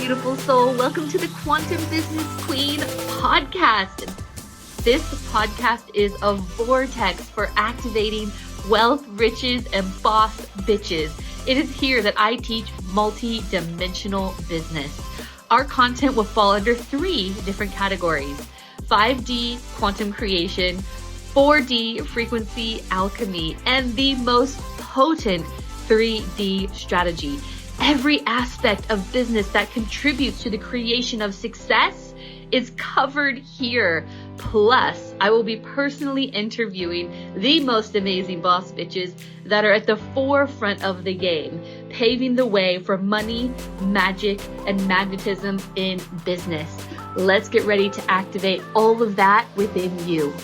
beautiful soul. Welcome to the Quantum Business Queen podcast. This podcast is a vortex for activating wealth, riches, and boss bitches. It is here that I teach multi-dimensional business. Our content will fall under 3 different categories: 5D quantum creation, 4D frequency alchemy, and the most potent 3D strategy. Every aspect of business that contributes to the creation of success is covered here. Plus, I will be personally interviewing the most amazing boss bitches that are at the forefront of the game, paving the way for money, magic, and magnetism in business. Let's get ready to activate all of that within you.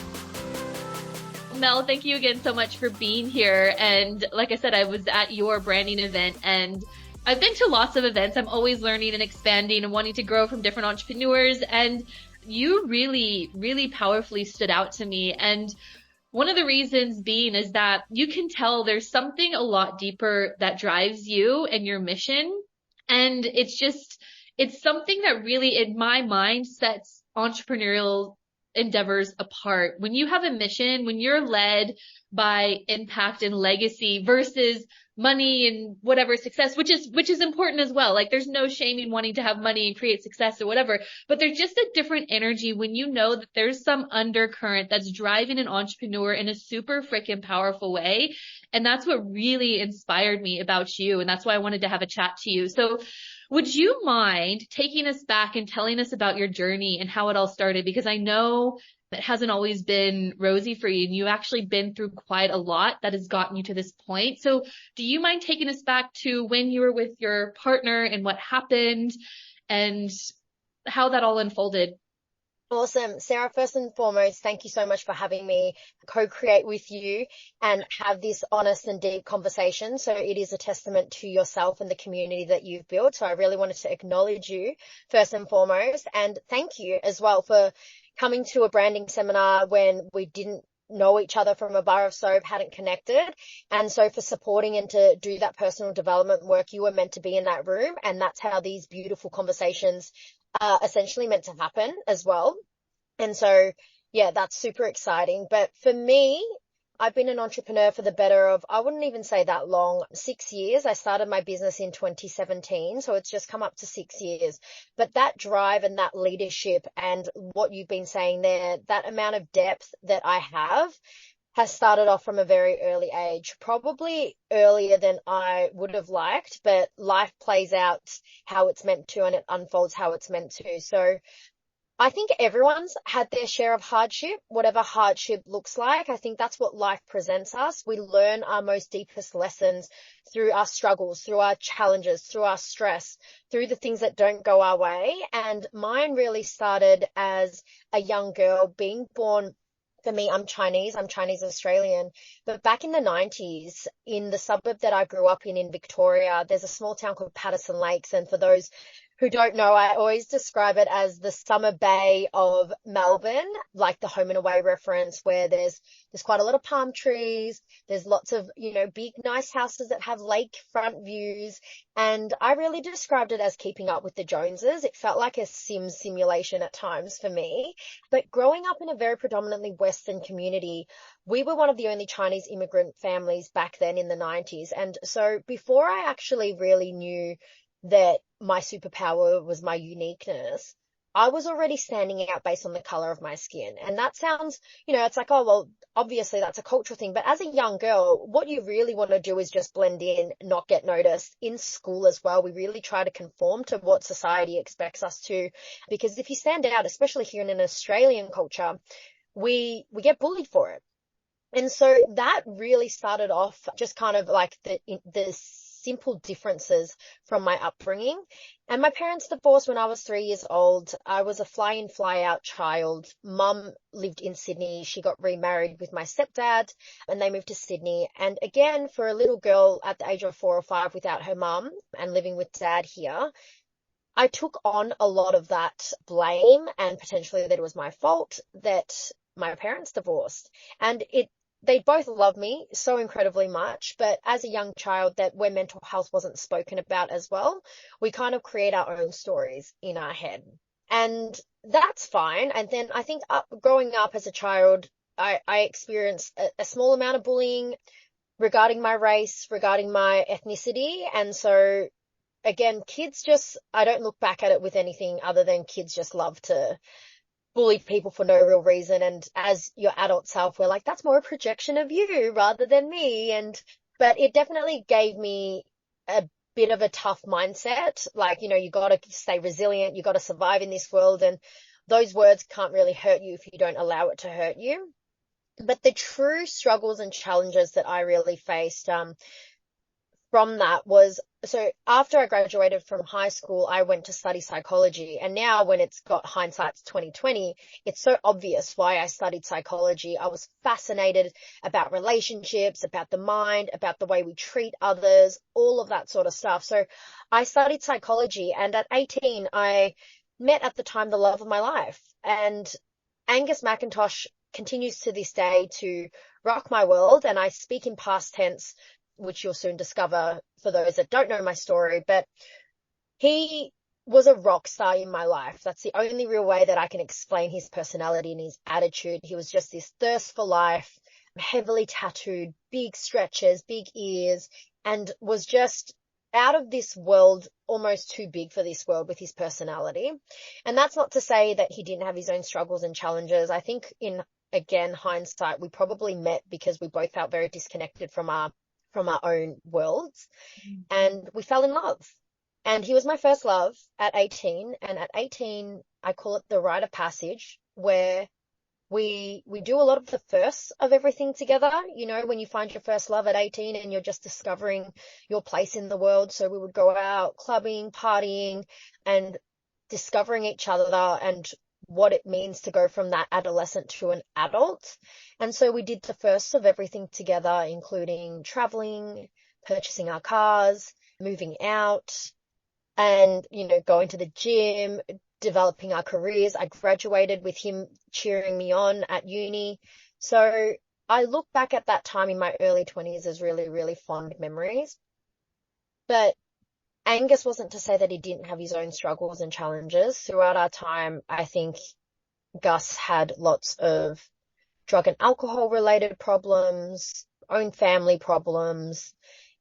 Mel, thank you again so much for being here. And like I said, I was at your branding event, and I've been to lots of events. I'm always learning and expanding and wanting to grow from different entrepreneurs. And you really, really powerfully stood out to me. And one of the reasons being is that you can tell there's something a lot deeper that drives you and your mission. And it's something that really, in my mind, sets entrepreneurial endeavors apart. When you have a mission, when you're led by impact and legacy versus money and whatever success, which is important as well. Like, there's no shame in wanting to have money and create success or whatever, but there's just a different energy when you know that there's some undercurrent that's driving an entrepreneur in a super freaking powerful way. And that's what really inspired me about you. And that's why I wanted to have a chat to you. So would you mind taking us back and telling us about your journey and how it all started? Because I know it hasn't always been rosy for you, and you've actually been through quite a lot that has gotten you to this point. So do you mind taking us back to when you were with your partner and what happened and how that all unfolded? Awesome. Sarah, first and foremost, thank you so much for having me co-create with you and have this honest and deep conversation. So it is a testament to yourself and the community that you've built. So I really wanted to acknowledge you first and foremost. And thank you as well for coming to a branding seminar when we didn't know each other from a bar of soap, hadn't connected. And so for supporting and to do that personal development work, you were meant to be in that room. And that's how these beautiful conversations are essentially meant to happen as well. And so, yeah, that's super exciting. But for me, I've been an entrepreneur for the better of, I wouldn't even say that long, 6 years. I started my business in 2017, so it's just come up to 6 years. But that drive and that leadership and what you've been saying there, that amount of depth that I have has started off from a very early age, probably earlier than I would have liked, but life plays out how it's meant to and it unfolds how it's meant to. So I think everyone's had their share of hardship, whatever hardship looks like. I think that's what life presents us. We learn our most deepest lessons through our struggles, through our challenges, through our stress, through the things that don't go our way. And mine really started as a young girl being born. For me, I'm Chinese Australian, but back in the 90s, in the suburb that I grew up in Victoria, there's a small town called Patterson Lakes. And for those who don't know, I always describe it as the summer bay of Melbourne, like the Home and Away reference, where there's quite a lot of palm trees. There's lots of, big, nice houses that have lakefront views. And I really described it as keeping up with the Joneses. It felt like a simulation at times for me. But growing up in a very predominantly Western community, we were one of the only Chinese immigrant families back then in the 90s. And so before I actually really knew that my superpower was my uniqueness, I was already standing out based on the color of my skin. And that sounds, it's like, oh, well, obviously that's a cultural thing. But as a young girl, what you really want to do is just blend in, not get noticed. In school as well, we really try to conform to what society expects us to, because if you stand out, especially here in an Australian culture, we get bullied for it. And so that really started off just kind of like the simple differences from my upbringing. And my parents divorced when I was 3 years old. I was a fly-in, fly-out child. Mum lived in Sydney. She got remarried with my stepdad and they moved to Sydney. And again, for a little girl at the age of 4 or 5 without her mum and living with dad here, I took on a lot of that blame and potentially that it was my fault that my parents divorced. And they both love me so incredibly much, but as a young child that where mental health wasn't spoken about as well, we kind of create our own stories in our head. And that's fine. And then I think growing up as a child, I experienced a small amount of bullying regarding my race, regarding my ethnicity. And so again, kids just, I don't look back at it with anything other than kids just love to bully people for no real reason. And as your adult self, we're like, that's more a projection of you rather than me. But it definitely gave me a bit of a tough mindset. Like, you got to stay resilient. You got to survive in this world. And those words can't really hurt you if you don't allow it to hurt you. But the true struggles and challenges that I really faced, from that was, so after I graduated from high school, I went to study psychology. And now when it's got hindsight's 2020, it's so obvious why I studied psychology. I was fascinated about relationships, about the mind, about the way we treat others, all of that sort of stuff. So I studied psychology, and at 18, I met at the time the love of my life. And Angus McIntosh continues to this day to rock my world. And I speak in past tense, which you'll soon discover for those that don't know my story, but he was a rock star in my life. That's the only real way that I can explain his personality and his attitude. He was just this thirst for life, heavily tattooed, big stretches, big ears, and was just out of this world, almost too big for this world with his personality. And that's not to say that he didn't have his own struggles and challenges. I think again, hindsight, we probably met because we both felt very disconnected from our own worlds, and we fell in love. And he was my first love at 18. And at 18, I call it the rite of passage, where we do a lot of the firsts of everything together. When you find your first love at 18 and you're just discovering your place in the world. So we would go out clubbing, partying, and discovering each other and what it means to go from that adolescent to an adult. And so we did the first of everything together, including traveling, purchasing our cars, moving out, and, going to the gym, developing our careers. I graduated with him cheering me on at uni. So I look back at that time in my early 20s as really, really fond memories. But Angus wasn't to say that he didn't have his own struggles and challenges. Throughout our time, I think Gus had lots of drug and alcohol related problems, own family problems,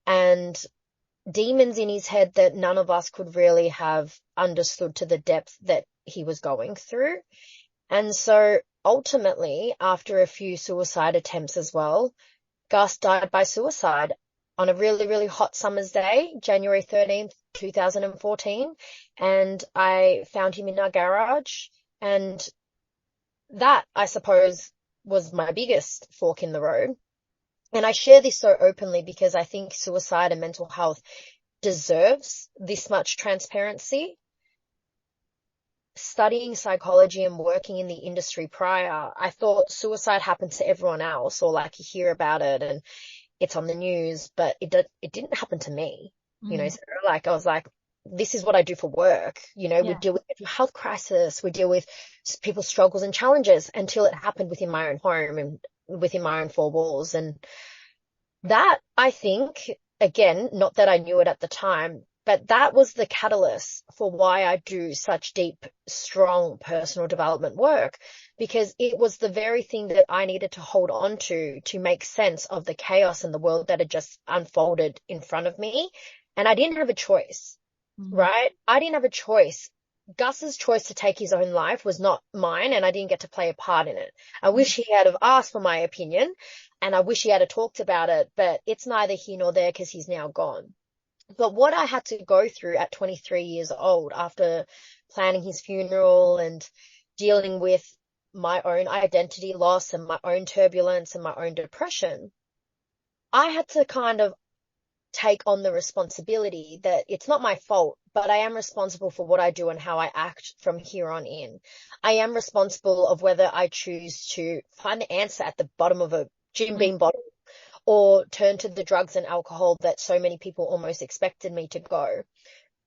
and demons in his head that none of us could really have understood to the depth that he was going through. And so ultimately, after a few suicide attempts as well, Gus died by suicide on a really, really hot summer's day, January 13th, 2014. And I found him in our garage. And that, I suppose, was my biggest fork in the road. And I share this so openly because I think suicide and mental health deserves this much transparency. Studying psychology and working in the industry prior, I thought suicide happened to everyone else, or like you hear about it and it's on the news, but it didn't happen to me. So like, I was like, this is what I do for work. We deal with mental health crisis. We deal with people's struggles and challenges until it happened within my own home and within my own four walls. And that, I think, again, not that I knew it at the time, but that was the catalyst for why I do such deep, strong personal development work, because it was the very thing that I needed to hold on to make sense of the chaos in the world that had just unfolded in front of me. And I didn't have a choice, right? I didn't have a choice. Gus's choice to take his own life was not mine, and I didn't get to play a part in it. I wish he had have asked for my opinion, and I wish he had have talked about it, but it's neither here nor there because he's now gone. But what I had to go through at 23 years old after planning his funeral and dealing with my own identity loss and my own turbulence and my own depression, I had to kind of take on the responsibility that it's not my fault, but I am responsible for what I do and how I act from here on in. I am responsible of whether I choose to find the answer at the bottom of a Jim Beam bottle or turn to the drugs and alcohol that so many people almost expected me to go.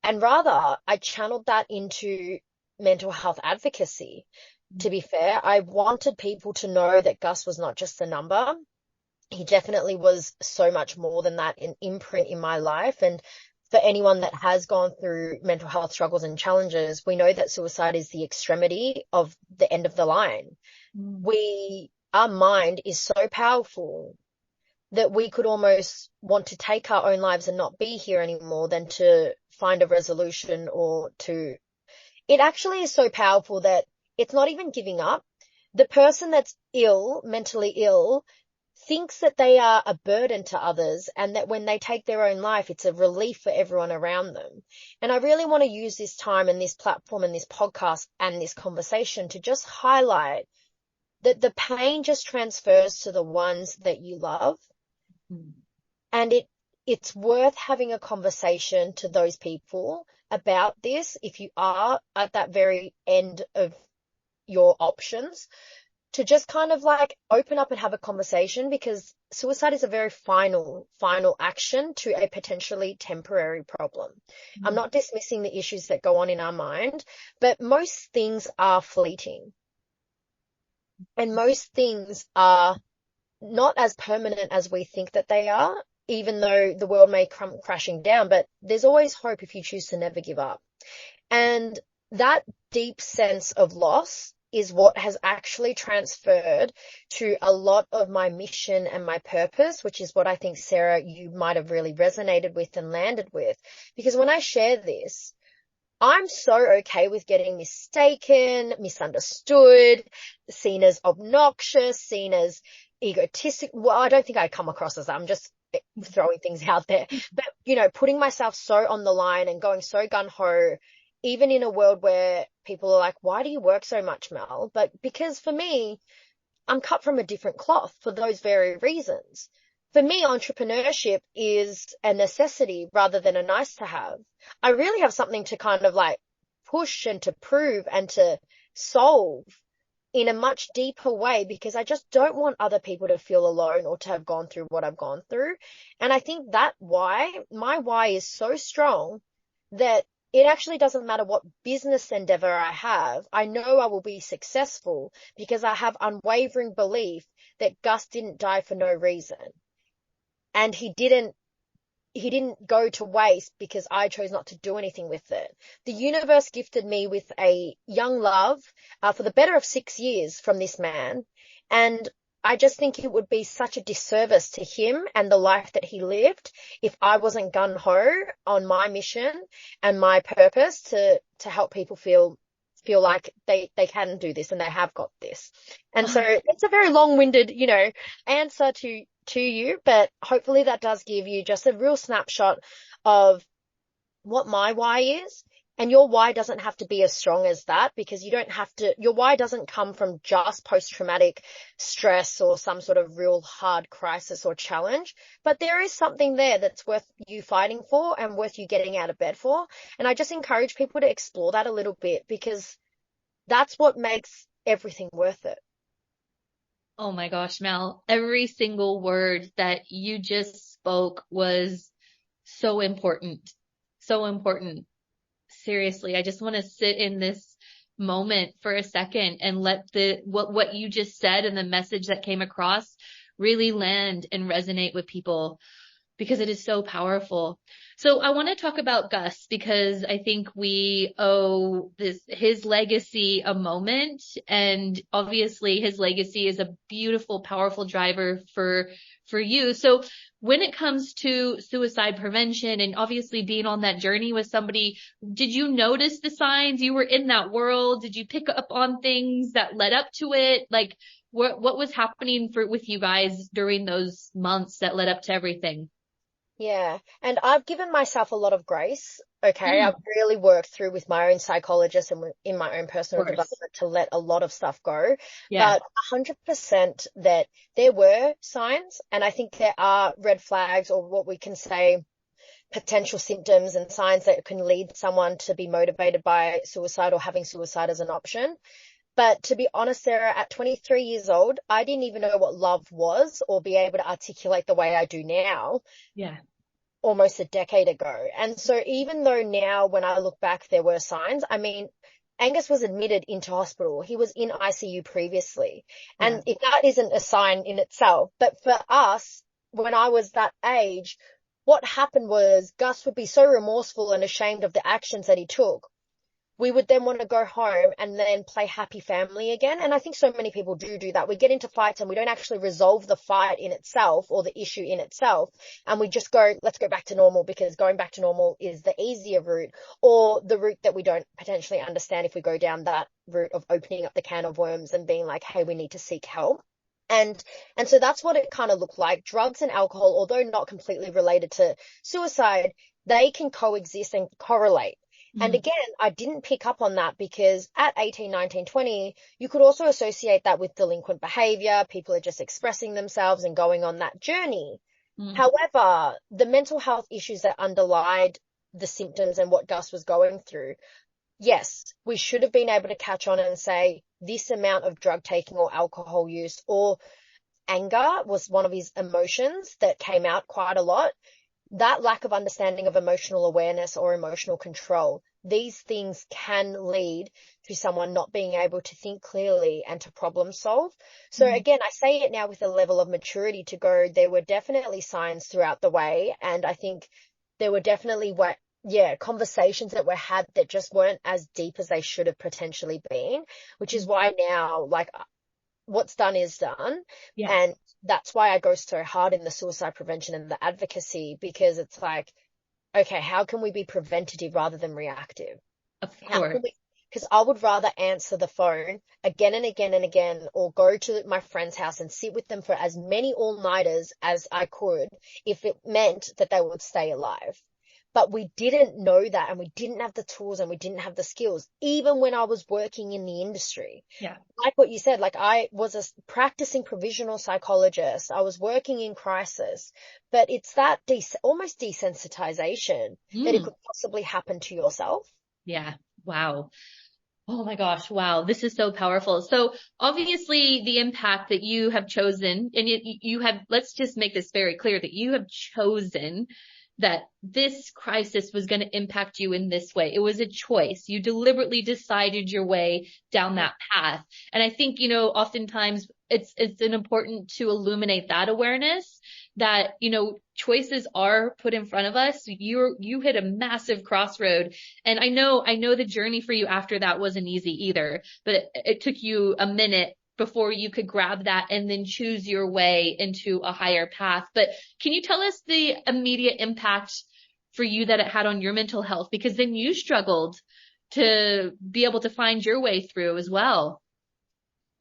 And rather, I channeled that into mental health advocacy. To be fair, I wanted people to know that Gus was not just a number. he definitely was so much more than that, an imprint in my life. And for anyone that has gone through mental health struggles and challenges, we know that suicide is the extremity of the end of the line. Mm. Our mind is so powerful that we could almost want to take our own lives and not be here anymore than to find a resolution or to, it actually is so powerful that it's not even giving up. The person that's ill, mentally ill, thinks that they are a burden to others and that when they take their own life, it's a relief for everyone around them. And I really want to use this time and this platform and this podcast and this conversation to just highlight that the pain just transfers to the ones that you love. Mm. And it's worth having a conversation to those people about this if you are at that very end of your options, to just kind of like open up and have a conversation, because suicide is a very final action to a potentially temporary problem. I'm Mm. not dismissing the issues that go on in our mind, but most things are fleeting and most things are not as permanent as we think that they are, even though the world may come crashing down, but there's always hope if you choose to never give up. And that deep sense of loss is what has actually transferred to a lot of my mission and my purpose, which is what I think, Sarah, you might have really resonated with and landed with. Because when I share this, I'm so okay with getting mistaken, misunderstood, seen as obnoxious, seen as egotistic. Well, I don't think I come across as that. I'm just throwing things out there. But, putting myself so on the line and going so gung-ho, even in a world where people are like, why do you work so much, Mel? But because for me, I'm cut from a different cloth for those very reasons. For me, entrepreneurship is a necessity rather than a nice to have. I really have something to kind of like push and to prove and to solve in a much deeper way, because I just don't want other people to feel alone or to have gone through what I've gone through. And I think my why is so strong that it actually doesn't matter what business endeavor I have. I know I will be successful because I have unwavering belief that Gus didn't die for no reason. And he didn't go to waste because I chose not to do anything with it. The universe gifted me with a young love for the better of 6 years from this man. And I just think it would be such a disservice to him and the life that he lived if I wasn't gung-ho on my mission and my purpose to help people feel like they can do this and they have got this. And so it's a very long-winded, answer to you, but hopefully that does give you just a real snapshot of what my why is. And your why doesn't have to be as strong as that, because your why doesn't come from just post-traumatic stress or some sort of real hard crisis or challenge, but there is something there that's worth you fighting for and worth you getting out of bed for. And I just encourage people to explore that a little bit, because that's what makes everything worth it. Oh my gosh, Mel, every single word that you just spoke was so important. So important. Seriously, I just want to sit in this moment for a second and let what you just said and the message that came across really land and resonate with people, because it is so powerful. So I want to talk about Gus, because I think we owe his legacy a moment, and obviously his legacy is a beautiful, powerful driver for you. So when it comes to suicide prevention and obviously being on that journey with somebody, did you notice the signs? You were in that world. Did you pick up on things that led up to it? Like what was happening with you guys during those months that led up to everything? Yeah. And I've given myself a lot of grace. Okay. Mm, I've really worked through with my own psychologist and in my own of personal course. development to let a lot of stuff go. Yeah. But 100% that there were signs, and I think there are red flags, or what we can say potential symptoms and signs that can lead someone to be motivated by suicide or having suicide as an option. But to be honest, Sarah, at 23 years old, I didn't even know what love was or be able to articulate the way I do now, Yeah. almost a decade ago. And so even though now when I look back, there were signs, I mean, Angus was admitted into hospital. He was in ICU previously. Yeah. And if that isn't a sign in itself, but for us, when I was that age, what happened was Gus would be so remorseful and ashamed of the actions that he took. We would then want to go home and then play happy family again. And I think so many people do that. We get into fights and we don't actually resolve the fight in itself or the issue in itself. And we just go, let's go back to normal, because going back to normal is the easier route, or the route that we don't potentially understand if we go down that route of opening up the can of worms and being like, hey, we need to seek help. And so that's what it kind of looked like. Drugs and alcohol, although not completely related to suicide, they can coexist and correlate. And Mm. again, I didn't pick up on that because at 18, 19, 20, you could also associate that with delinquent behavior. People are just expressing themselves and going on that journey. Mm. However, the mental health issues that underlied the symptoms and what Gus was going through, yes, we should have been able to catch on and say this amount of drug taking or alcohol use or anger was one of his emotions that came out quite a lot. That lack of understanding of emotional awareness or emotional control, these things can lead to someone not being able to think clearly and to problem solve. So again, I say it now with a level of maturity to go, there were definitely signs throughout the way. And I think there were definitely conversations that were had that just weren't as deep as they should have potentially been, which is why now, like, what's done is done. Yeah. And that's why I go so hard in the suicide prevention and the advocacy, because it's like, okay, how can we be preventative rather than reactive? Of How course. can we, because I would rather answer the phone again and again and again, or go to my friend's house and sit with them for as many all-nighters as I could if it meant that they would stay alive. But we didn't know that, and we didn't have the tools and we didn't have the skills, even when I was working in the industry. Yeah. Like what you said, like I was a practicing provisional psychologist. I was working in crisis, but it's that almost desensitization that it Mm. could possibly happen to yourself. Yeah. Wow. Oh my gosh. Wow. This is so powerful. So obviously the impact that you have chosen, and you have, let's just make this very clear that you have chosen that this crisis was going to impact you in this way. It was a choice. You deliberately decided your way down that path. And I think, oftentimes it's an important to illuminate that awareness that, choices are put in front of us. You hit a massive crossroad. And I know the journey for you after that wasn't easy either, but it took you a minute before you could grab that and then choose your way into a higher path. But can you tell us the immediate impact for you that it had on your mental health? Because then you struggled to be able to find your way through as well.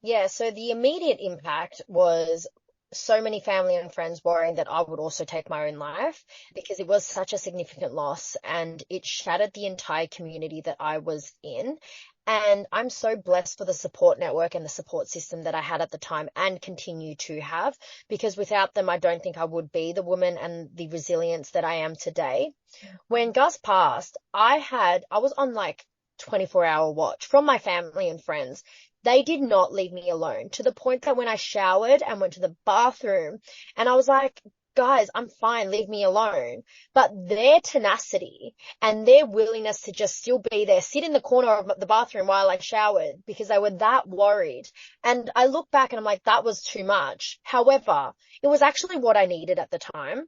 Yeah, so the immediate impact was so many family and friends worrying that I would also take my own life, because it was such a significant loss and it shattered the entire community that I was in. And I'm so blessed for the support network and the support system that I had at the time and continue to have, because without them, I don't think I would be the woman and the resilience that I am today. When Gus passed, I was on like 24-hour watch from my family and friends. They did not leave me alone, to the point that when I showered and went to the bathroom and I was like, guys, I'm fine, leave me alone. But their tenacity and their willingness to just still be there, sit in the corner of the bathroom while I showered, because they were that worried. And I look back and I'm like, that was too much. However, it was actually what I needed at the time.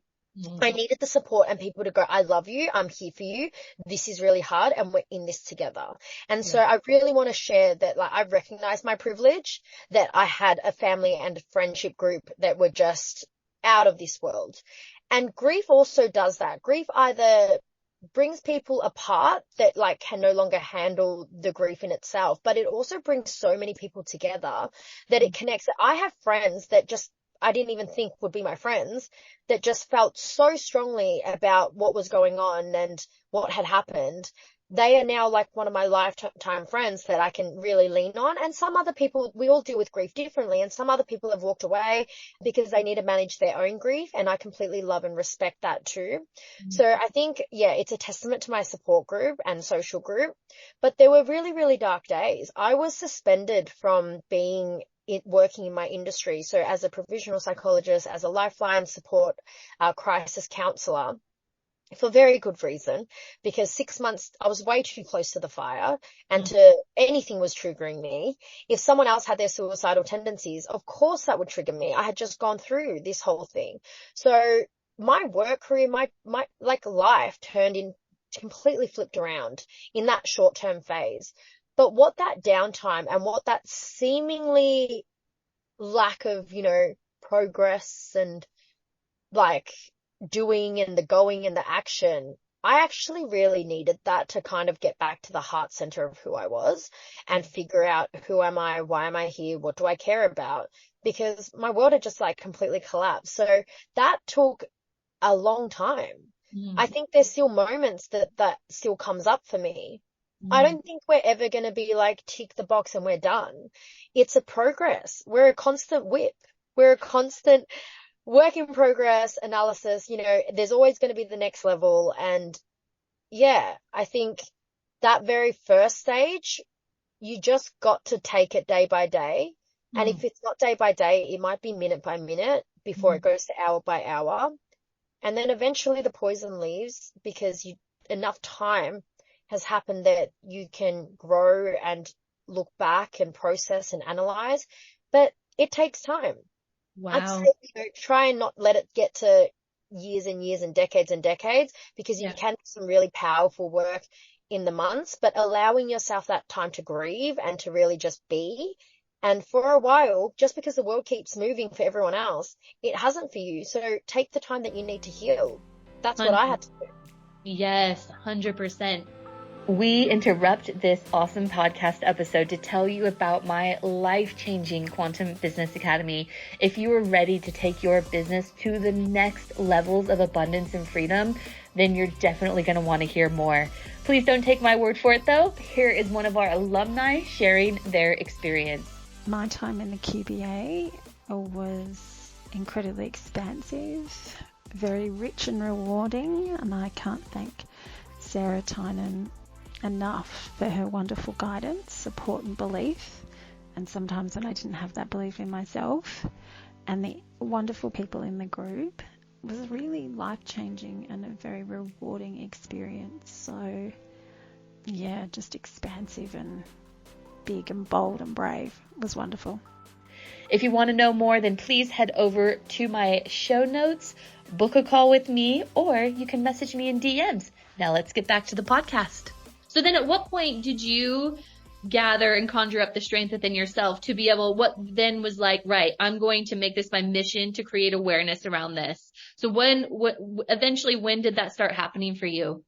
I needed the support and people to go, I love you. I'm here for you. This is really hard and we're in this together. And so I really want to share that, like, I recognize my privilege that I had a family and a friendship group that were just out of this world. And grief also does that. Grief either brings people apart that like can no longer handle the grief in itself, but it also brings so many people together that it connects. I have friends that just I didn't even think would be my friends that just felt so strongly about what was going on and what had happened. They are now like one of my lifetime friends that I can really lean on. And some other people, we all deal with grief differently. And some other people have walked away because they need to manage their own grief. And I completely love and respect that too. So I think, yeah, it's a testament to my support group and social group. But there were really, really dark days. I was suspended from working in my industry. So as a provisional psychologist, as a lifeline support crisis counselor, for very good reason, because 6 months, I was way too close to the fire and to anything was triggering me. If someone else had their suicidal tendencies, of course that would trigger me. I had just gone through this whole thing. So my work career, my like life turned in completely flipped around in that short-term phase. But what that downtime and what that seemingly lack of, progress and like doing and the going and the action, I actually really needed that to kind of get back to the heart center of who I was and figure out who am I, why am I here, what do I care about? Because my world had just like completely collapsed. So that took a long time. Mm. I think there's still moments that still comes up for me. I Mm. don't think we're ever going to be like tick the box and we're done. It's a progress. We're a constant whip. We're a constant work in progress analysis. There's always going to be the next level. And yeah, I think that very first stage, you just got to take it day by day. And if it's not day by day, it might be minute by minute before it goes to hour by hour. And then eventually the poison leaves because enough time has happened that you can grow and look back and process and analyze. But it takes time. I'd Wow. say, try and not let it get to years and years and decades, because you Yeah. can do some really powerful work in the months, but allowing yourself that time to grieve and to really just be. And for a while, just because the world keeps moving for everyone else, it hasn't for you. So take the time that you need to heal. That's what I had to do. Yes, 100%. We interrupt this awesome podcast episode to tell you about my life-changing Quantum Business Academy. If you are ready to take your business to the next levels of abundance and freedom, then you're definitely going to want to hear more. Please don't take my word for it though. Here is one of our alumni sharing their experience. My time in the QBA was incredibly expansive, very rich and rewarding, and I can't thank Sarah Tynan enough for her wonderful guidance, support and belief, and sometimes when I didn't have that belief in myself, and the wonderful people in the group. It was really life-changing and a very rewarding experience. So yeah, just expansive and big and bold and brave. It was wonderful. If you want to know more, then please head over to my show notes, book a call with me, or you can message me in DMs. Now let's get back to the podcast. So then at what point did you gather and conjure up the strength within yourself to be able, what then was like, right, I'm going to make this my mission to create awareness around this. So eventually when did that start happening for you?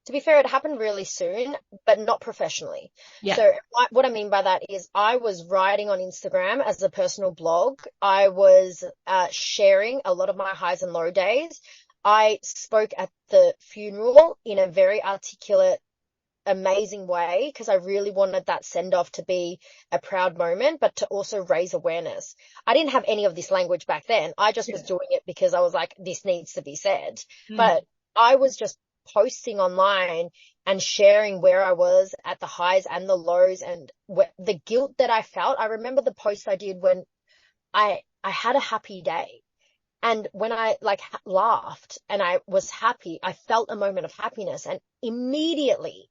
To be fair, it happened really soon, but not professionally. Yeah. So what I mean by that is I was writing on Instagram as a personal blog. I was sharing a lot of my highs and low days. I spoke at the funeral in a very articulate, amazing way because I really wanted that send-off to be a proud moment, but to also raise awareness. I didn't have any of this language back then. I just was doing it because I was like, this needs to be said. But I was just posting online and sharing where I was at the highs and the lows and the guilt that I felt. I remember the post I did when I had a happy day. And when I laughed and I was happy, I felt a moment of happiness, and immediately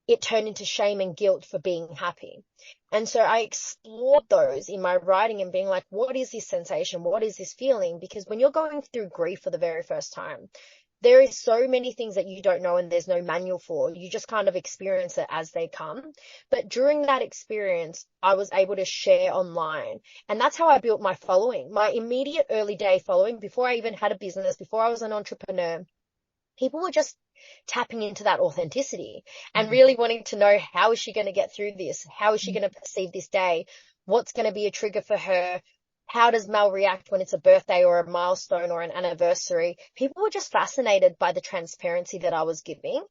it turned into shame and guilt for being happy. And so I explored those in my writing and being like, what is this sensation? What is this feeling? Because when you're going through grief for the very first time, there is so many things that you don't know and there's no manual for. You just kind of experience it as they come. But during that experience, I was able to share online. And that's how I built my following, my immediate early day following. Before I even had a business, before I was an entrepreneur, people were just tapping into that authenticity and really wanting to know, how is she going to get through this? How is she going to perceive this day? What's going to be a trigger for her? How does Mel react when it's a birthday or a milestone or an anniversary? People were just fascinated by the transparency that I was giving.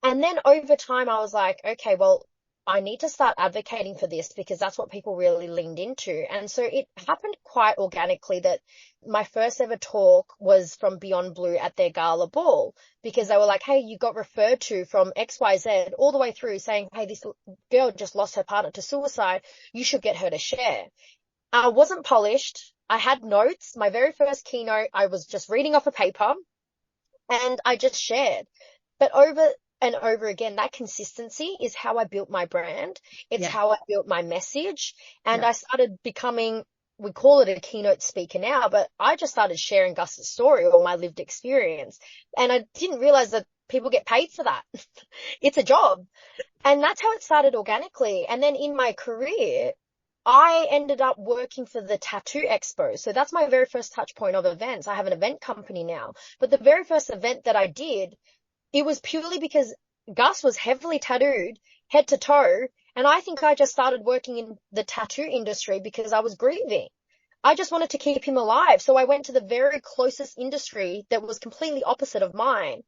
And then over time, I was like, okay, well, I need to start advocating for this because that's what people really leaned into. And so it happened quite organically that my first ever talk was from Beyond Blue at their gala ball, because they were like, hey, you got referred to from XYZ all the way through saying, hey, this girl just lost her partner to suicide. You should get her to share. I wasn't polished. I had notes. My very first keynote, I was just reading off a paper. and I just shared. But over and over again, that consistency is how I built my brand. It's Yeah. how I built my message. And Yeah. I started becoming, we call it a keynote speaker now, but I just started sharing Gus's story or my lived experience. And I didn't realize that people get paid for that. It's a job. And that's how it started organically. And then in my career, I ended up working for the Tattoo Expo. So that's my very first touch point of events. I have an event company now, but the very first event that I did, it was purely because Gus was heavily tattooed head to toe. And I think I just started working in the tattoo industry because I was grieving. I just wanted to keep him alive. So I went to the very closest industry that was completely opposite of mine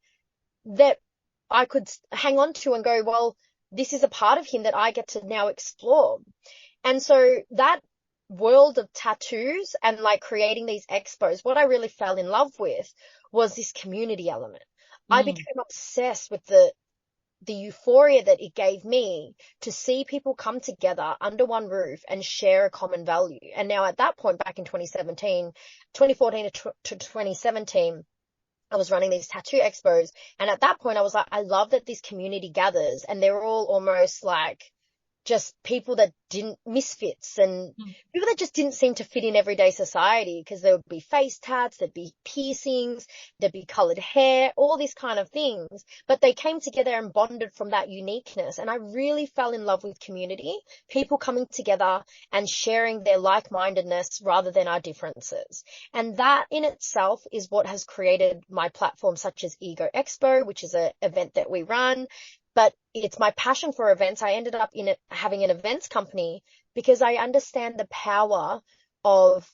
that I could hang on to and go, well, this is a part of him that I get to now explore. And so that world of tattoos and like creating these expos, what I really fell in love with was this community element. I Mm. became obsessed with the euphoria that it gave me to see people come together under one roof and share a common value. And now at that point, back in 2014 to 2017, I was running these tattoo expos. And at that point, I was like, I love that this community gathers and they're all almost like just people that didn't misfits and people that just didn't seem to fit in everyday society because there would be face tats, there'd be piercings, there'd be colored hair, all these kind of things. But they came together and bonded from that uniqueness. And I really fell in love with community, people coming together and sharing their like-mindedness rather than our differences. And that in itself is what has created my platform such as Ego Expo, which is an event that we run. But it's my passion for events. I ended up having an events company because I understand the power of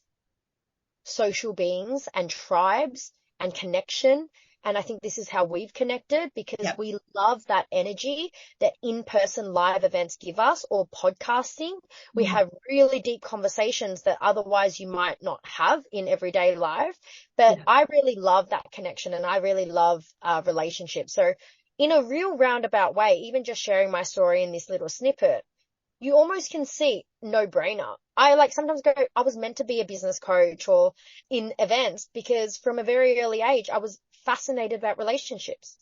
social beings and tribes and connection. And I think this is how we've connected because we love that energy that in-person live events give us or podcasting. We have really deep conversations that otherwise you might not have in everyday life. But I really love that connection and I really love relationships. So in a real roundabout way, even just sharing my story in this little snippet, you almost can see no brainer. I like sometimes go, I was meant to be a business coach or in events because from a very early age, I was fascinated about relationships.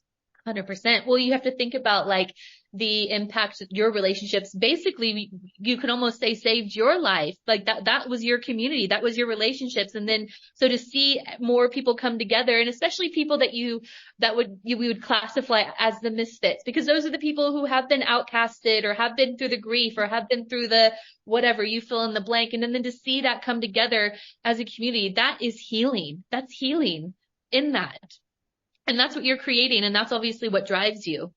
100%. Well, you have to think about like the impact your relationships basically you could almost say saved your life. Like that was your community. That was your relationships. And then so to see more people come together and especially people that we would classify as the misfits because those are the people who have been outcasted or have been through the grief or have been through the whatever you fill in the blank. And then to see that come together as a community, that is healing. That's healing in that. And that's what you're creating. And that's obviously what drives you.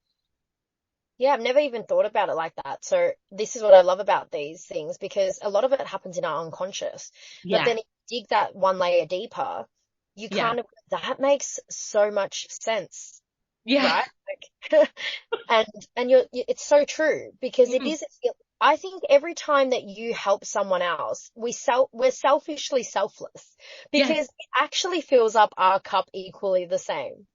Yeah, I've never even thought about it like that. So this is what I love about these things because a lot of it happens in our unconscious. But then if you dig that one layer deeper, you kind of, that makes so much sense. Yeah. Right? Like, and it's so true because it is, I think every time that you help someone else, we're selfishly selfless because it actually fills up our cup equally the same.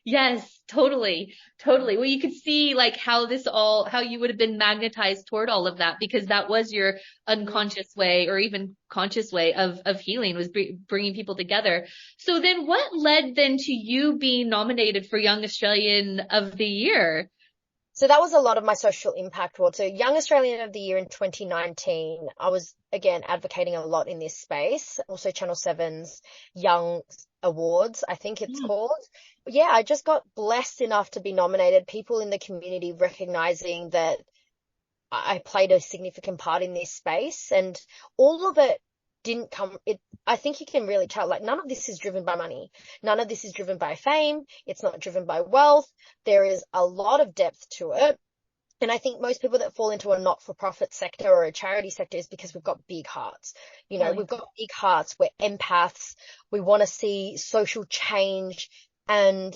Yes, totally. Well, you could see like how you would have been magnetized toward all of that because that was your unconscious way or even conscious way of healing was bringing people together. So then what led then to you being nominated for Young Australian of the Year? So that was a lot of my social impact award. So Young Australian of the Year in 2019, I was again advocating a lot in this space. Also Channel 7's Young Awards, I think it's called. But yeah, I just got blessed enough to be nominated. People in the community recognizing that I played a significant part in this space and all of it didn't come, I think you can really tell, like none of this is driven by money. None of this is driven by fame. It's not driven by wealth. There is a lot of depth to it. And I think most people that fall into a not-for-profit sector or a charity sector is because we've got big hearts. You know, we've got big hearts. We're empaths. We want to see social change. And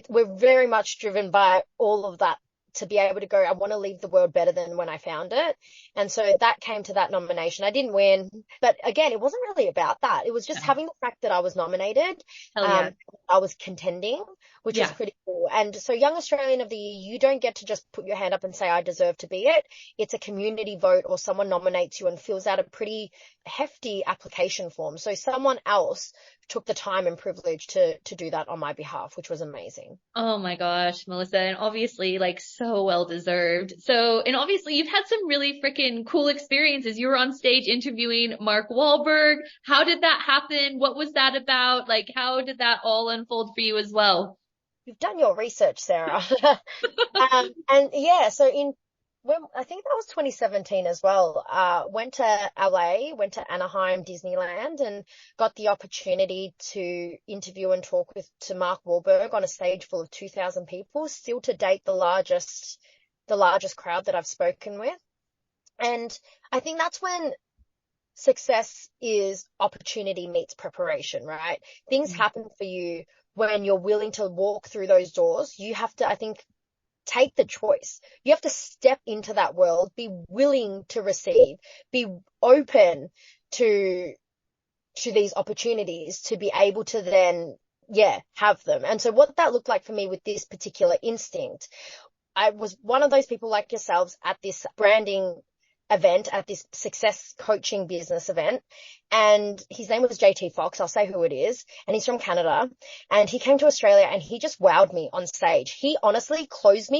we're very much driven by all of that to be able to go, I want to leave the world better than when I found it. And so that came to that nomination. I didn't win, but again, it wasn't really about that. It was just having the fact that I was nominated. I I was contending, which was Yeah. pretty cool. And so Young Australian of the Year, you don't get to just put your hand up and say, I deserve to be it. It's a community vote, or someone nominates you and fills out a pretty hefty application form. So someone else took the time and privilege to do that on my behalf, which was amazing. Oh my gosh, Melissa, and obviously like so well deserved. So, and obviously you've had some really freaking cool experiences. You were on stage interviewing Mark Wahlberg. How did that happen? What was that about? Like, how did that all unfold for you as well? You've done your research, Sarah. And yeah, so I think that was 2017 as well. Went to LA, went to Anaheim, Disneyland, and got the opportunity to interview and talk to Mark Wahlberg on a stage full of 2,000 people. Still to date, the largest crowd that I've spoken with. And I think that's when success is opportunity meets preparation, right? Things happen for you when you're willing to walk through those doors. You have to, I think, take the choice. You have to step into that world, be willing to receive, be open to these opportunities to be able to then, have them. And so what that looked like for me with this particular instinct, I was one of those people like yourselves at this branding event, at this success coaching business event. And his name was JT Fox. I'll say who it is. And he's from Canada. And he came to Australia and he just wowed me on stage. He honestly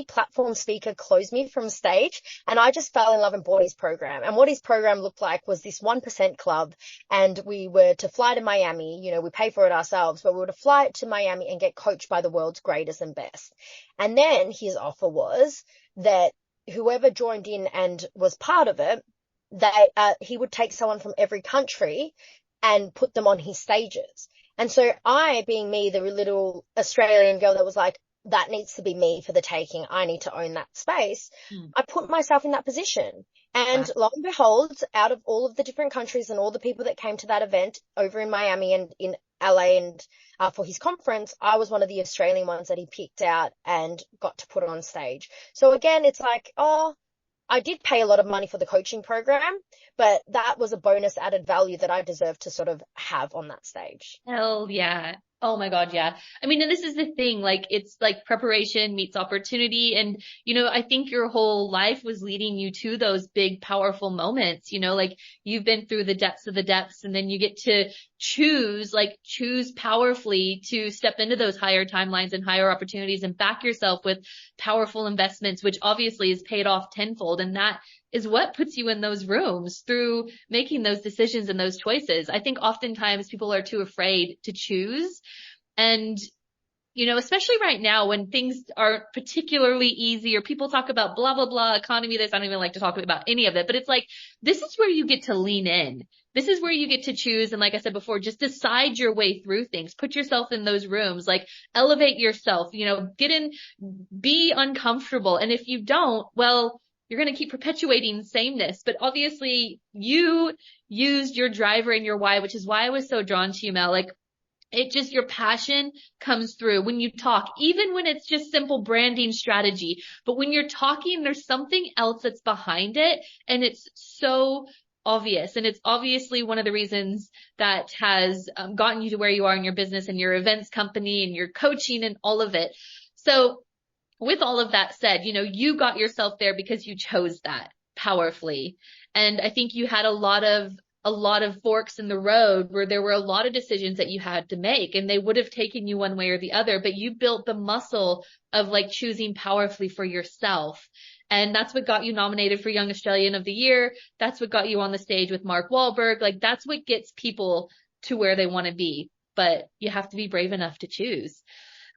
platform speaker closed me from stage. And I just fell in love and bought his program. And what his program looked like was this 1% club. And we were to fly to Miami. You know, we pay for it ourselves, but we were to fly to Miami and get coached by the world's greatest and best. And then his offer was that whoever joined in and was part of it, he would take someone from every country and put them on his stages. And so I, being me, the little Australian girl that was like, that needs to be me for the taking. I need to own that space. I put myself in that position. And lo and behold, out of all of the different countries and all the people that came to that event over in Miami and in LA and for his conference, I was one of the Australian ones that he picked out and got to put on stage. So again, it's like, I did pay a lot of money for the coaching program, but that was a bonus added value that I deserved to sort of have on that stage. Hell yeah. Oh my God. Yeah. I mean, and this is the thing, like, it's like preparation meets opportunity. And, you know, I think your whole life was leading you to those big, powerful moments, you know, like you've been through the depths of the depths, and then you get to choose powerfully to step into those higher timelines and higher opportunities and back yourself with powerful investments, which obviously is paid off tenfold. And that is what puts you in those rooms through making those decisions and those choices. I think oftentimes people are too afraid to choose. And, you know, especially right now when things are particularly easy, or people talk about blah, blah, blah, economy, this, I don't even like to talk about any of it, but it's like, this is where you get to lean in. This is where you get to choose. And like I said before, just decide your way through things, put yourself in those rooms, like elevate yourself, you know, be uncomfortable. And if you don't, well, you're going to keep perpetuating sameness. But obviously you used your driver and your why, which is why I was so drawn to you, Mel. Like, your passion comes through when you talk, even when it's just simple branding strategy. But when you're talking, there's something else that's behind it. And it's so obvious. And it's obviously one of the reasons that has gotten you to where you are in your business and your events company and your coaching and all of it. So with all of that said, you know, you got yourself there because you chose that powerfully. And I think you had a lot of forks in the road where there were a lot of decisions that you had to make, and they would have taken you one way or the other, but you built the muscle of like choosing powerfully for yourself. And that's what got you nominated for Young Australian of the Year. That's what got you on the stage with Mark Wahlberg. Like, that's what gets people to where they want to be, but you have to be brave enough to choose.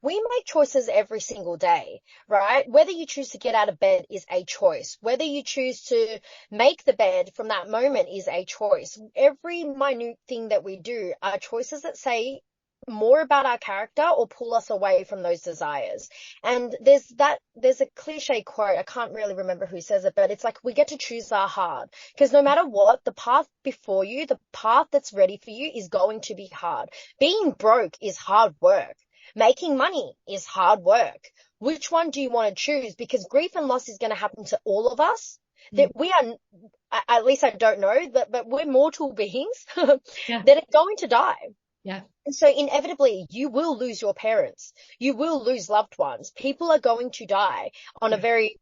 We make choices every single day, right? Whether you choose to get out of bed is a choice. Whether you choose to make the bed from that moment is a choice. Every minute thing that we do are choices that say more about our character or pull us away from those desires. And there's a cliche quote, I can't really remember who says it, but it's like, we get to choose our hard, because no matter what, the path before you, the path that's ready for you is going to be hard. Being broke is hard work. Making money is hard work. Which one do you want to choose? Because grief and loss is going to happen to all of us. That we are, at least I don't know, but we're mortal beings that are going to die. Yeah. And so inevitably you will lose your parents. You will lose loved ones. People are going to die on a very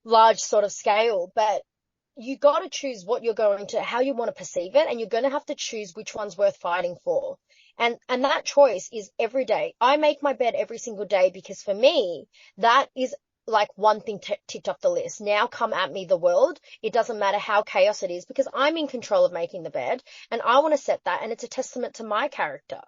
large sort of scale, but you got to choose what you're going to, how you want to perceive it. And you're going to have to choose which one's worth fighting for. And that choice is every day. I make my bed every single day because for me, that is like one thing ticked off the list. Now come at me, the world. It doesn't matter how chaos it is because I'm in control of making the bed and I want to set that. And it's a testament to my character.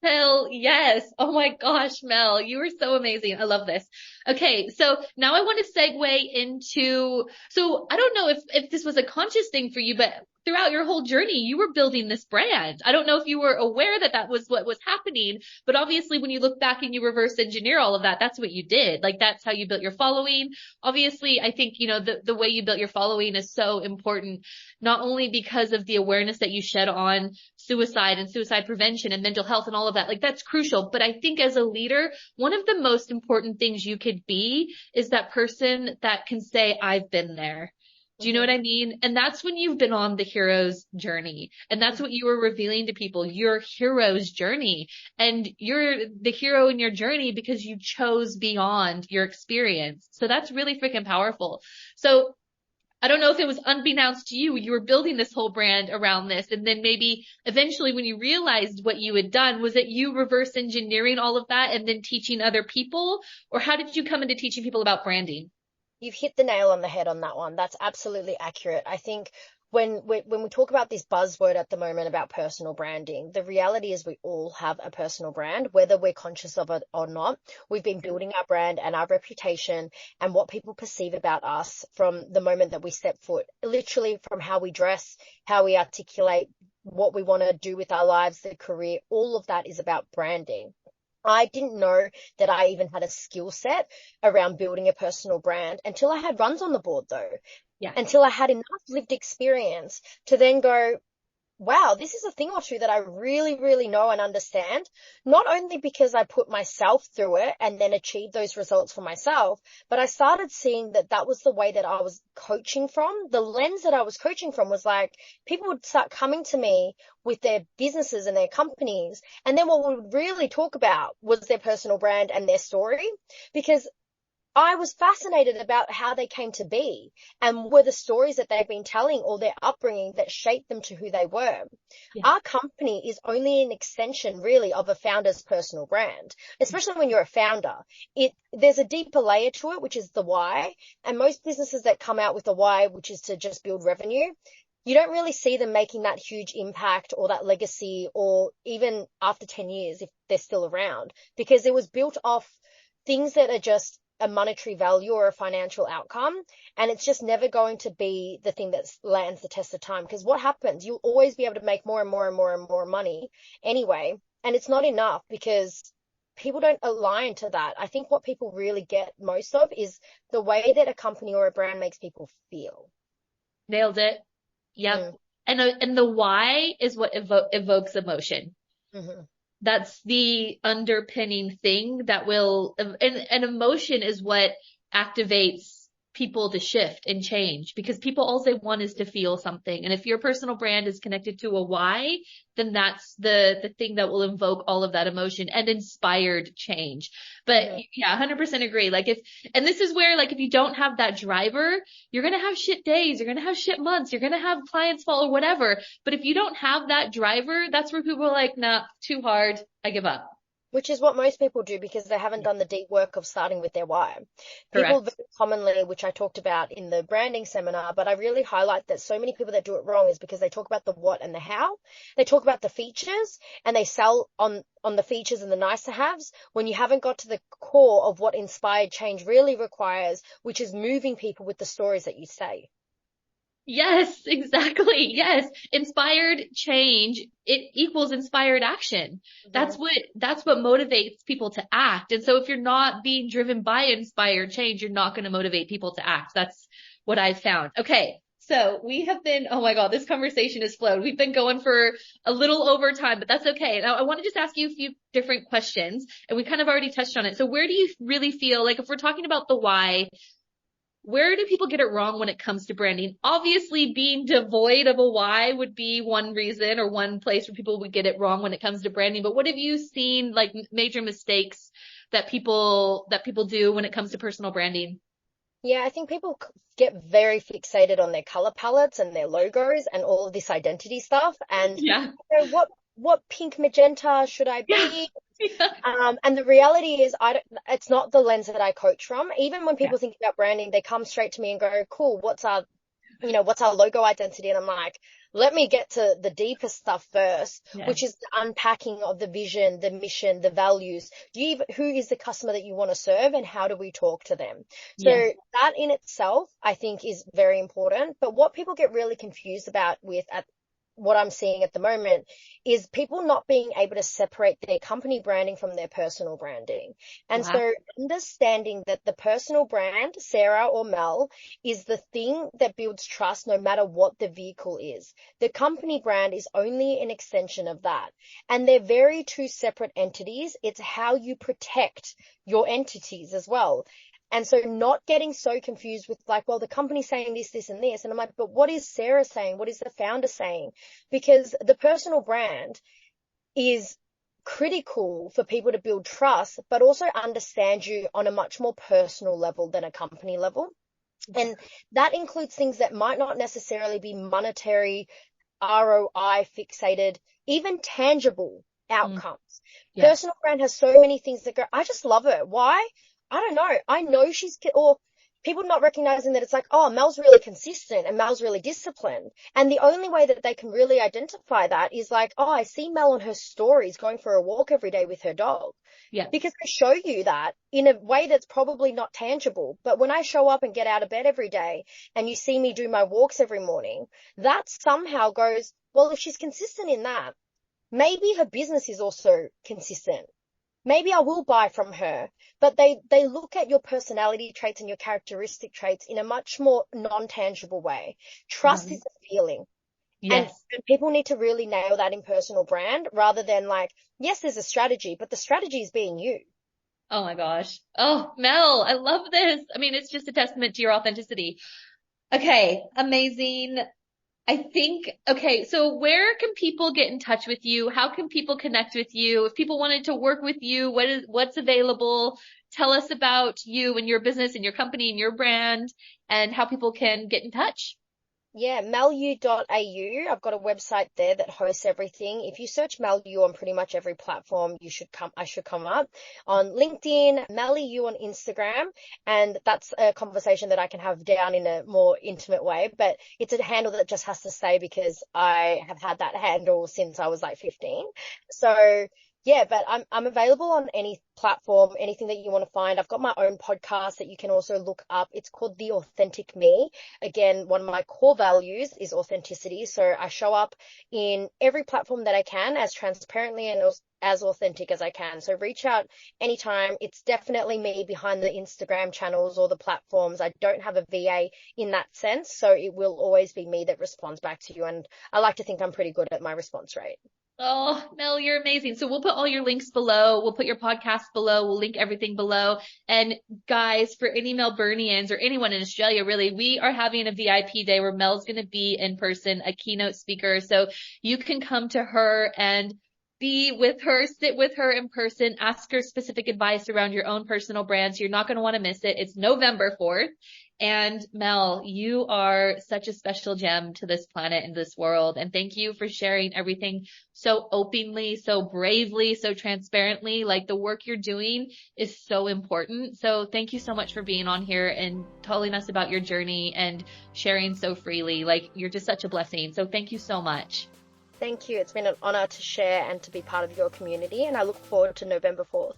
Hell yes. Oh my gosh, Mel, you were so amazing. I love this. Okay. So now I want to segue into, so I don't know if this was a conscious thing for you, but throughout your whole journey, you were building this brand. I don't know if you were aware that that was what was happening, but obviously when you look back and you reverse engineer all of that, that's what you did. Like that's how you built your following. Obviously, I think, the way you built your following is so important, not only because of the awareness that you shed on suicide and suicide prevention and mental health and all of that. Like that's crucial. But I think as a leader, one of the most important things you could be is that person that can say, I've been there. Do you know what I mean? And that's when you've been on the hero's journey. And that's what you were revealing to people, your hero's journey. And you're the hero in your journey because you chose beyond your experience. So that's really freaking powerful. So I don't know if it was unbeknownst to you, you were building this whole brand around this. And then maybe eventually when you realized what you had done, was it you reverse engineering all of that and then teaching other people? Or how did you come into teaching people about branding? You've hit the nail on the head on that one. That's absolutely accurate. I think when we talk about this buzzword at the moment about personal branding, the reality is we all have a personal brand, whether we're conscious of it or not. We've been building our brand and our reputation and what people perceive about us from the moment that we step foot, literally from how we dress, how we articulate what we want to do with our lives, the career, all of that is about branding. I didn't know that I even had a skill set around building a personal brand until I had runs on the board though. Yeah. Until I had enough lived experience to then go, wow, this is a thing or two that I really, really know and understand, not only because I put myself through it and then achieved those results for myself, but I started seeing that that was the way that I was coaching from. The lens that I was coaching from was like, people would start coming to me with their businesses and their companies. And then what we would really talk about was their personal brand and their story, because I was fascinated about how they came to be and were the stories that they've been telling or their upbringing that shaped them to who they were. Yeah. Our company is only an extension really of a founder's personal brand, especially when you're a founder. There's a deeper layer to it, which is the why. And most businesses that come out with the why, which is to just build revenue, you don't really see them making that huge impact or that legacy, or even after 10 years, if they're still around, because it was built off things that are just a monetary value or a financial outcome. And it's just never going to be the thing that lands the test of time. Because what happens, you'll always be able to make more and more and more and more money anyway. And it's not enough because people don't align to that. I think what people really get most of is the way that a company or a brand makes people feel. Nailed it. Yep. And the why is what evokes emotion. Mm-hmm. That's the underpinning thing that will, and emotion is what activates people to shift and change, because people, all they want is to feel something. And if your personal brand is connected to a why, then that's the thing that will invoke all of that emotion and inspired change. But yeah, 100% agree. Like and this is where, like, if you don't have that driver, you're going to have shit days, you're going to have shit months, you're going to have clients fall or whatever. But if you don't have that driver, that's where people are like, nah, too hard, I give up. Which is what most people do because they haven't done the deep work of starting with their why. People very commonly, which I talked about in the branding seminar, but I really highlight that so many people that do it wrong is because they talk about the what and the how. They talk about the features and they sell on the features and the nice to haves when you haven't got to the core of what inspired change really requires, which is moving people with the stories that you say. Yes, exactly. Yes. Inspired change, it equals inspired action. Mm-hmm. That's what motivates people to act. And so if you're not being driven by inspired change, you're not going to motivate people to act. That's what I've found. Okay. So we have been, oh my God, this conversation has flowed. We've been going for a little over time, but that's okay. Now I want to just ask you a few different questions, and we kind of already touched on it. So where do you really feel like, if we're talking about the why, where do people get it wrong when it comes to branding? Obviously, being devoid of a why would be one reason or one place where people would get it wrong when it comes to branding. But what have you seen like major mistakes that people do when it comes to personal branding? Yeah, I think people get very fixated on their color palettes and their logos and all of this identity stuff. And Yeah. what pink magenta should I Yeah. be? Yeah. And the reality is, it's not the lens that I coach from. Even when people Yeah. think about branding, they come straight to me and go, cool, what's our logo identity? And I'm like, let me get to the deeper stuff first, Yeah. which is the unpacking of the vision, the mission, the values. Who is the customer that you want to serve, and how do we talk to them? So Yeah. that in itself, I think, is very important. But what people get really confused about what I'm seeing at the moment is people not being able to separate their company branding from their personal branding. And Wow. so understanding that the personal brand, Sarah or Mel, is the thing that builds trust no matter what the vehicle is. The company brand is only an extension of that. And they're very two separate entities. It's how you protect your entities as well. And so not getting so confused with like, well, the company's saying this, this, and this. And I'm like, but what is Sarah saying? What is the founder saying? Because the personal brand is critical for people to build trust, but also understand you on a much more personal level than a company level. And that includes things that might not necessarily be monetary, ROI fixated, even tangible outcomes. Yeah. Personal brand has so many things that go, I just love her. Why? I don't know. I know or people not recognizing that it's like, oh, Mel's really consistent and Mel's really disciplined. And the only way that they can really identify that is like, oh, I see Mel on her stories going for a walk every day with her dog. Yeah. Because I show you that in a way that's probably not tangible. But when I show up and get out of bed every day and you see me do my walks every morning, that somehow goes, well, if she's consistent in that, maybe her business is also consistent. Maybe I will buy from her, but they look at your personality traits and your characteristic traits in a much more non-tangible way. Trust is a feeling. Yes. And people need to really nail that in personal brand rather than like, yes, there's a strategy, but the strategy is being you. Oh my gosh. Oh, Mel, I love this. I mean, it's just a testament to your authenticity. Okay. Amazing. Okay, so where can people get in touch with you? How can people connect with you? If people wanted to work with you, what's available? Tell us about you and your business and your company and your brand and how people can get in touch. Yeah, melu.au. I've got a website there that hosts everything. If you search Mel Yu on pretty much every platform, I should come up. On LinkedIn, Mel Yu on Instagram, and that's a conversation that I can have down in a more intimate way, but it's a handle that just has to stay because I have had that handle since I was like 15. So yeah, but I'm available on any platform, anything that you want to find. I've got my own podcast that you can also look up. It's called The Authentic Me. Again, one of my core values is authenticity. So I show up in every platform that I can as transparently and as authentic as I can. So reach out anytime. It's definitely me behind the Instagram channels or the platforms. I don't have a VA in that sense. So it will always be me that responds back to you. And I like to think I'm pretty good at my response rate. Oh, Mel, you're amazing. So we'll put all your links below. We'll put your podcast below. We'll link everything below. And guys, for any Melburnians or anyone in Australia, really, we are having a VIP day where Mel's going to be in person, a keynote speaker. So you can come to her and be with her, sit with her in person, ask her specific advice around your own personal brand. So you're not going to want to miss it. It's November 4th. And Mel, you are such a special gem to this planet and this world. And thank you for sharing everything so openly, so bravely, so transparently. Like the work you're doing is so important. So thank you so much for being on here and telling us about your journey and sharing so freely. Like you're just such a blessing. So thank you so much. Thank you. It's been an honor to share and to be part of your community. And I look forward to November 4th.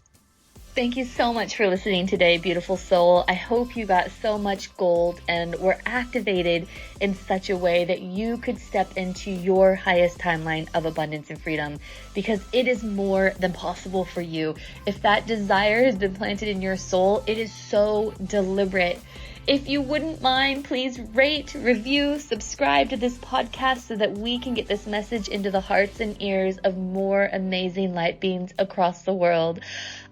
Thank you so much for listening today, beautiful soul. I hope you got so much gold and were activated in such a way that you could step into your highest timeline of abundance and freedom, because it is more than possible for you. If that desire has been planted in your soul, it is so deliberate. If you wouldn't mind, please rate, review, subscribe to this podcast so that we can get this message into the hearts and ears of more amazing light beings across the world.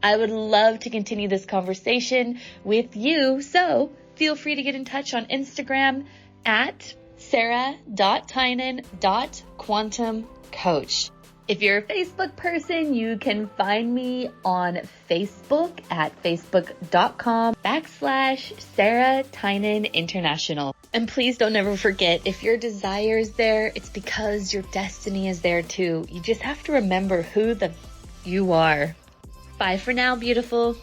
I would love to continue this conversation with you, so feel free to get in touch on Instagram at sarah.tynan.quantumcoach. If you're a Facebook person, you can find me on Facebook at facebook.com/Sarah Tynan International. And please don't ever forget, if your desire is there, it's because your destiny is there too. You just have to remember who you are. Bye for now, beautiful.